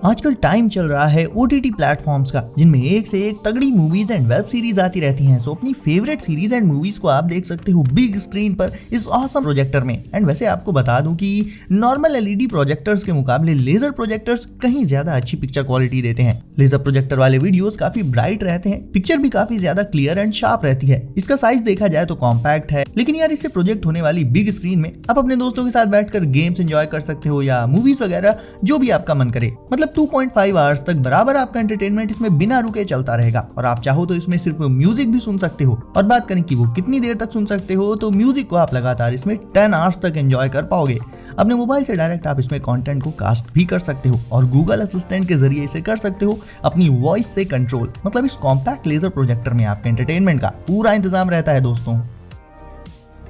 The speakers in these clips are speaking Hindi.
आजकल टाइम चल रहा है OTT प्लेटफॉर्म्स का, जिनमें एक से एक तगड़ी मूवीज एंड वेब सीरीज आती रहती हैं। सो अपनी फेवरेट सीरीज एंड मूवीज को आप देख सकते हो बिग स्क्रीन पर इस ऑसम प्रोजेक्टर में। एंड वैसे आपको बता दूं कि नॉर्मल LED प्रोजेक्टर्स के मुकाबले लेजर प्रोजेक्टर्स कहीं ज्यादा अच्छी पिक्चर क्वालिटी देते हैं। लेजर प्रोजेक्टर वाले वीडियोस काफी ब्राइट रहते हैं, पिक्चर भी काफी ज्यादा क्लियर एंड शार्प रहती है। इसका साइज देखा जाए तो कॉम्पैक्ट है, लेकिन यार इससे प्रोजेक्ट होने वाली बिग स्क्रीन में आप अपने दोस्तों के साथ बैठकर गेम्स एंजॉय कर सकते हो या मूवीज वगैरह जो भी आपका मन करे। मतलब 2.5 आवर्स तक बराबर आपका एंटरटेनमेंट इसमें बिना रुके चलता रहेगा। और आप चाहो तो इसमें सिर्फ म्यूजिक भी सुन सकते हो। और बात करें कि वो कितनी देर तक सुन सकते हो, तो म्यूजिक को आप लगातार इसमें 10 आवर्स तक एंजॉय कर पाओगे। अपने मोबाइल से डायरेक्ट आप इसमें कंटेंट को कास्ट भी कर सकते हो और गूगल असिस्टेंट के जरिए इसे कर सकते हो अपनी वॉइस से कंट्रोल। मतलब इस कॉम्पैक्ट लेजर प्रोजेक्टर में आपके एंटरटेनमेंट का पूरा इंतजाम रहता है दोस्तों।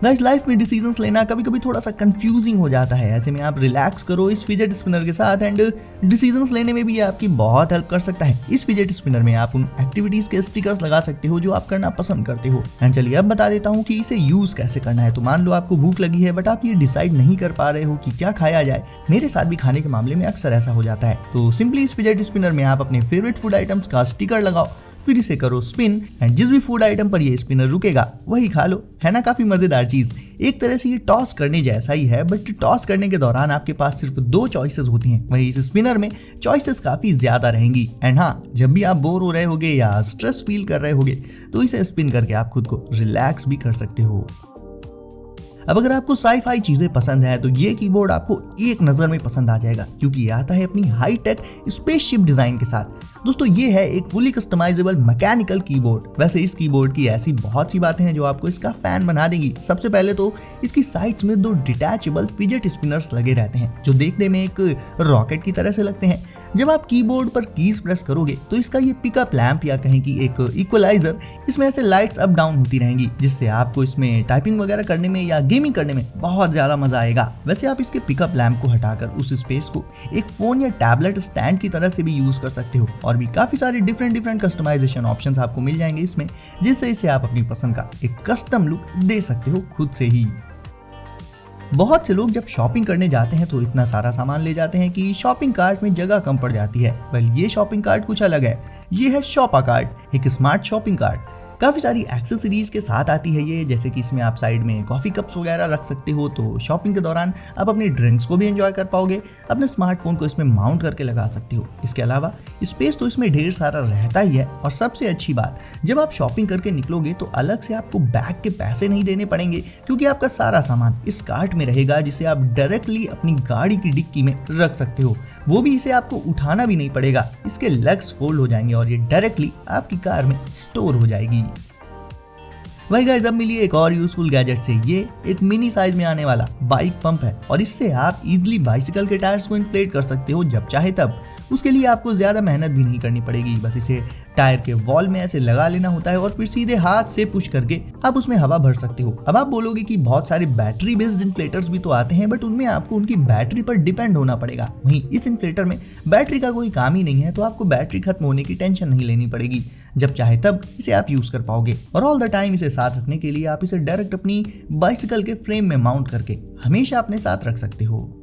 गाइस, लाइफ में डिसीजंस लेना कभी कभी थोड़ा सा कंफ्यूजिंग हो जाता है। ऐसे में आप रिलैक्स करो इस फिजेट स्पिनर के साथ एंड डिसीजंस लेने में भी ये आपकी बहुत हेल्प कर सकता है। इस फिजेट स्पिनर में आप उन एक्टिविटीज के स्टिकर्स लगा सकते हो जो आप करना पसंद करते हो। एंड चलिए अब बता देता हूँ कि इसे यूज कैसे करना है। तो मान लो आपको भूख लगी है बट आप ये डिसाइड नहीं कर पा रहे हो कि क्या खाया जाए। मेरे साथ भी खाने के मामले में अक्सर ऐसा हो जाता है। तो सिंपली इस फिजेट स्पिनर में आप अपने फेवरेट फूड आइटम्स का स्टिकर लगाओ, फिर इसे करो स्पिन एंड जिस भी फूड आइटम पर ये स्पिनर रुकेगा वही खा लो। है ना काफी मजेदार चीज। एक तरह से ये टॉस करने जैसा ही है, बट टॉस करने के दौरान आपके पास सिर्फ 2 चॉइसेस होती हैं, वहीं इस स्पिनर में चॉइसेस काफी ज्यादा रहेंगी। एंड हाँ, जब भी आप बोर हो रहे होगे या स्ट्रेस फील कर रहे होगे तो इसे स्पिन करके आप खुद को रिलैक्स भी कर सकते हो। अब अगर आपको साई-फाई चीजें पसंद है तो ये कीबोर्ड आपको एक नजर में पसंद आ जाएगा, क्योंकि ये आता है अपनी हाई टेक स्पेसशिप डिजाइन के साथ। दोस्तों, ये है एक फुली कस्टमाइजेबल मैकेनिकल कीबोर्ड। वैसे इस कीबोर्ड की ऐसी बहुत सी बातें हैं जो आपको इसका फैन बना देंगी। सबसे पहले तो इसकी साइड्स में 2 डिटैचेबल फिजेट स्पिनर्स लगे रहते हैं जो देखने में एक रॉकेट की तरह से लगते हैं। जब आप कीबोर्ड पर कीज प्रेस करोगे तो इसका ये पिकअप लैंप या कहें कि एक इक्वलाइजर, इसमें ऐसे लाइट्स अप डाउन होती रहेंगी, जिससे आपको इसमें टाइपिंग वगैरह करने में या गेमिंग करने में बहुत ज्यादा मजा आएगा। वैसे आप इसके पिकअप लैंप को हटाकर उस स्पेस को एक फोन या टैबलेट स्टैंड की तरह से भी यूज कर सकते हो। और भी काफी सारे डिफरेंट कस्टमाइजेशन ऑप्शंस आपको मिल जाएंगे इसमें, जिससे इसे आप अपनी पसंद का एक कस्टम लुक दे सकते हो खुद से ही। बहुत से लोग जब शॉपिंग करने जाते हैं तो इतना सारा सामान ले जाते हैं कि शॉपिंग कार्ट में जगह कम पड़ जाती है। वेल, ये शॉपिंग कार्ट कुछ अलग है। ये है शॉपा कार्ट, एक स्मार्ट शॉपिंग कार्ट। काफी सारी एक्सेसरीज के साथ आती है ये, जैसे कि इसमें आप साइड में कॉफी कप्स वगैरह रख सकते हो, तो शॉपिंग के दौरान आप अपनी ड्रिंक्स को भी एंजॉय कर पाओगे। अपने स्मार्टफोन को इसमें माउंट करके लगा सकते हो। इसके अलावा स्पेस तो इसमें ढेर सारा रहता ही है। और सबसे अच्छी बात, जब आप शॉपिंग करके निकलोगे तो अलग से आपको बैग के पैसे नहीं देने पड़ेंगे, क्योंकि आपका सारा सामान इस कार्ट में रहेगा, जिसे आप डायरेक्टली अपनी गाड़ी की डिक्की में रख सकते हो। वो भी इसे आपको उठाना भी नहीं पड़ेगा। इसके लेग्स फोल्ड हो जाएंगे और ये डायरेक्टली आपकी कार में स्टोर हो जाएगी। वही गाइस, अब मिली एक और यूजफुल गैजेट से। ये एक मिनी साइज में आने वाला बाइक पंप है और इससे आप इजीली बाइसिकल के टायर्स को इन्फ्लेट कर सकते हो जब चाहे तब। उसके लिए आपको ज्यादा मेहनत भी नहीं करनी पड़ेगी, बस इसे टायर के वॉल में ऐसे लगा लेना होता है और फिर सीधे हाथ से पुश करके आप उसमें हवा भर सकते हो। अब आप बोलोगे कि बहुत सारे बैटरी बेस्ड इन्फ्लेटर्स भी तो आते हैं, बट उनमें आपको उनकी बैटरी पर डिपेंड होना पड़ेगा। वहीं इस इन्फ्लेटर में बैटरी का कोई काम ही नहीं है, तो आपको बैटरी खत्म होने की टेंशन नहीं लेनी पड़ेगी। जब चाहे तब इसे आप यूज कर पाओगे। और ऑल द टाइम इसे साथ रखने के लिए आप इसे डायरेक्ट अपनी बाइसिकल के फ्रेम में माउंट करके हमेशा अपने साथ रख सकते हो।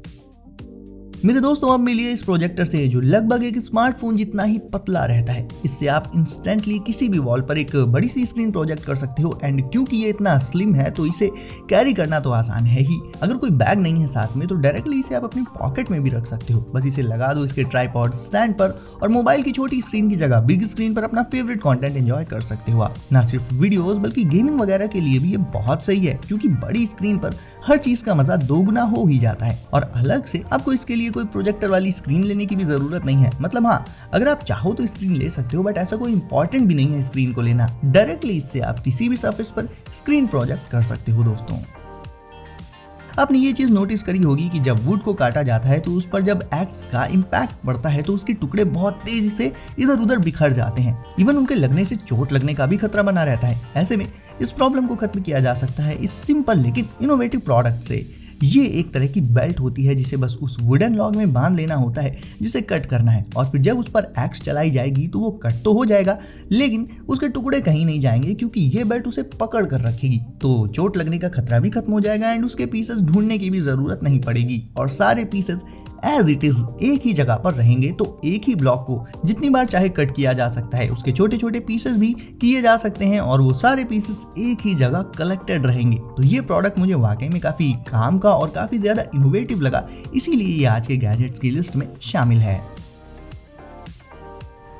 मेरे दोस्तों, अब मिलिए इस प्रोजेक्टर से जो लगभग एक स्मार्टफोन जितना ही पतला रहता है। इससे आप इंस्टेंटली किसी भी वॉल पर एक बड़ी सी स्क्रीन प्रोजेक्ट कर सकते हो। एंड क्योंकि ये इतना स्लिम है तो इसे कैरी करना तो आसान है ही। अगर कोई बैग नहीं है साथ में तो डायरेक्टली इसे आप अपनी पॉकेट में भी रख सकते हो। बस इसे लगा दो इसके ट्राइपॉड स्टैंड पर और मोबाइल की छोटी स्क्रीन की जगह बिग स्क्रीन पर अपना फेवरेट कंटेंट एंजॉय कर सकते हो आप। ना सिर्फ वीडियोस बल्कि गेमिंग वगैरह के लिए भी ये बहुत सही है, क्योंकि बड़ी स्क्रीन पर हर चीज का मजा दोगुना हो ही जाता है। और अलग से आपको इसके लिए कोई प्रोजेक्टर वाली स्क्रीन लेने की भी जरूरत नहीं है। मतलब हाँ, अगर आप चाहो तो स्क्रीन ले सकते हो, बट ऐसा कोई इंपॉर्टेंट भी नहीं है स्क्रीन को लेना। डायरेक्टली इससे आप किसी भी सरफेस पर स्क्रीन प्रोजेक्ट कर सकते हो। दोस्तों, आपने ये चीज नोटिस करी होगी कि जब वुड को काटा जाता है तो उस पर जब एक्स का इम्पैक्ट पड़ता है तो उसके टुकड़े बहुत तेजी से इधर उधर बिखर जाते हैं। इवन उनके लगने से चोट लगने का भी खतरा बना रहता है। ऐसे में इस प्रॉब्लम को खत्म किया जा सकता है इस सिंपल लेकिन इनोवेटिव प्रोडक्ट से। ये एक तरह की बेल्ट होती है जिसे बस उस वुडन लॉग में बांध लेना होता है जिसे कट करना है, और फिर जब उस पर एक्स चलाई जाएगी तो वो कट तो हो जाएगा लेकिन उसके टुकड़े कहीं नहीं जाएंगे, क्योंकि ये बेल्ट उसे पकड़ कर रखेगी। तो चोट लगने का खतरा भी खत्म हो जाएगा एंड उसके पीसेस ढूंढने की भी जरूरत नहीं पड़ेगी और सारे पीसेस एज इट इज एक ही जगह पर रहेंगे तो एक ही ब्लॉक को जितनी बार चाहे कट किया जा सकता है, उसके छोटे छोटे पीसेस भी किए जा सकते हैं और वो सारे पीसेस एक ही जगह कलेक्टेड रहेंगे। तो ये प्रोडक्ट मुझे वाकई में काफी काम का और काफी ज्यादा इनोवेटिव लगा, इसीलिए ये आज के गैजेट्स की लिस्ट में शामिल है।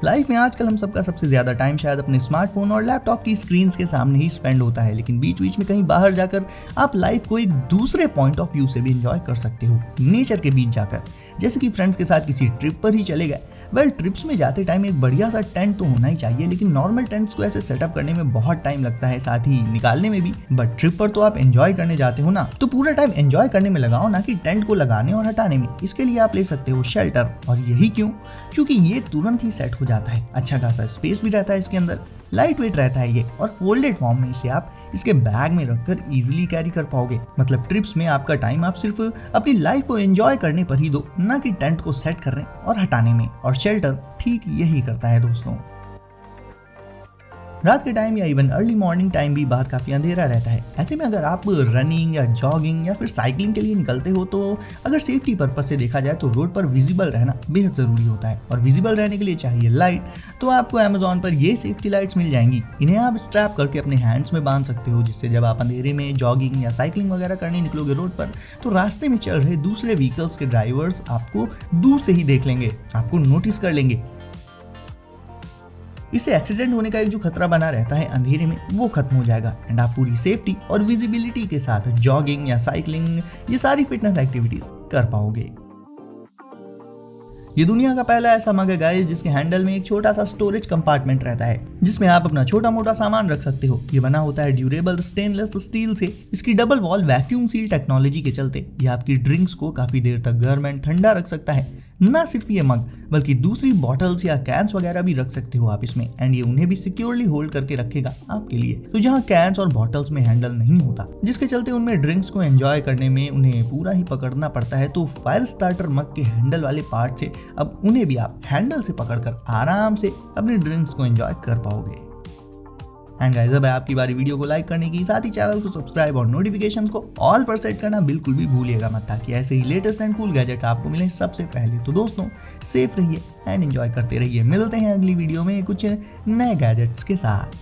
लाइफ में आजकल हम सबका सबसे ज्यादा टाइम शायद अपने स्मार्टफोन और लैपटॉप की स्क्रीन्स के सामने ही स्पेंड होता है, लेकिन बीच बीच में कहीं बाहर जाकर आप लाइफ को एक दूसरे पॉइंट ऑफ व्यू से भी एंजॉय कर सकते हो, नेचर के बीच जाकर। जैसे कि फ्रेंड्स के साथ किसी ट्रिप पर ही चले गए। वेल, ट्रिप्स में जाते टाइम एक बढ़िया सा टेंट तो होना ही चाहिए, लेकिन नॉर्मल टेंट्स को ऐसे सेटअप करने में बहुत टाइम लगता है, साथ ही निकालने में भी। बट ट्रिप पर तो आप एंजॉय करने जाते हो ना, तो पूरा टाइम एंजॉय करने में लगाओ, ना कि टेंट को लगाने और हटाने में। इसके लिए आप ले सकते हो शेल्टर। और यही क्यों? क्योंकि ये तुरंत ही सेट हो जाता है, अच्छा खासा स्पेस भी रहता है इसके अंदर, लाइट वेट रहता है ये, और फोल्डेड फॉर्म में इसे आप इसके बैग में रखकर इजीली कैरी कर पाओगे। मतलब ट्रिप्स में आपका टाइम आप सिर्फ अपनी लाइफ को एंजॉय करने पर ही दो, ना कि टेंट को सेट करने और हटाने में। और शेल्टर ठीक यही करता है दोस्तों। रात के टाइम या इवन अर्ली मॉर्निंग टाइम भी बाहर काफी अंधेरा रहता है। ऐसे में अगर आप रनिंग या जॉगिंग या फिर साइकिलिंग के लिए निकलते हो तो अगर सेफ्टी पर्पज से देखा जाए तो रोड पर विजिबल रहना बेहद जरूरी होता है। और विजिबल रहने के लिए चाहिए लाइट, तो आपको अमेजोन पर ये सेफ्टी लाइट्स मिल जाएंगी। इन्हें आप स्ट्रैप करके अपने हैंड्स में बांध सकते हो, जिससे जब आप अंधेरे में जॉगिंग या साइकिलिंग वगैरह करने निकलोगे रोड पर, तो रास्ते में चल रहे दूसरे व्हीकल्स के ड्राइवर्स आपको दूर से ही देख लेंगे, आपको नोटिस कर लेंगे। इससे एक्सीडेंट होने का एक जो खतरा बना रहता है अंधेरे में, वो खत्म हो जाएगा एंड आप पूरी सेफ्टी और विजिबिलिटी के साथ जॉगिंग या साइकिलिंग, ये सारी फिटनेस एक्टिविटीज कर पाओगे। ये दुनिया का पहला ऐसा मग है गाइस जिसके हैंडल में एक छोटा सा स्टोरेज कंपार्टमेंट रहता है, जिसमें आप अपना छोटा मोटा सामान रख सकते हो। ये बना होता है ड्यूरेबल स्टेनलेस स्टील से। इसकी double wall vacuum seal technology के चलते ये आपकी ड्रिंक्स को काफी देर तक गर्म एंड ठंडा रख सकता है। ना सिर्फ ये मग, बल्कि दूसरी बॉटल्स या कैंस वगैरह भी रख सकते हो आप इसमें, एंड ये उन्हें भी सिक्योरली होल्ड करके रखेगा आपके लिए। तो जहाँ कैंस और बॉटल्स में हैंडल नहीं होता, जिसके चलते उनमें ड्रिंक्स को एंजॉय करने में उन्हें पूरा ही पकड़ना पड़ता है, तो फायर स्टार्टर मग के हैंडल वाले पार्ट से अब उन्हें भी आप हैंडल से पकड़कर आराम से अपने ड्रिंक्स को एंजॉय कर पाओगे। एंड गाइस, अब है आपकी बारी वीडियो को लाइक करने की, साथ ही चैनल को सब्सक्राइब और नोटिफिकेशंस को ऑल पर सेट करना बिल्कुल भी भूलिएगा मत, ताकि ऐसे ही लेटेस्ट एंड कूल गैजेट्स आपको मिले सबसे पहले। तो दोस्तों, सेफ रहिए एंड एंजॉय करते रहिए। मिलते हैं अगली वीडियो में कुछ नए गैजेट्स के साथ।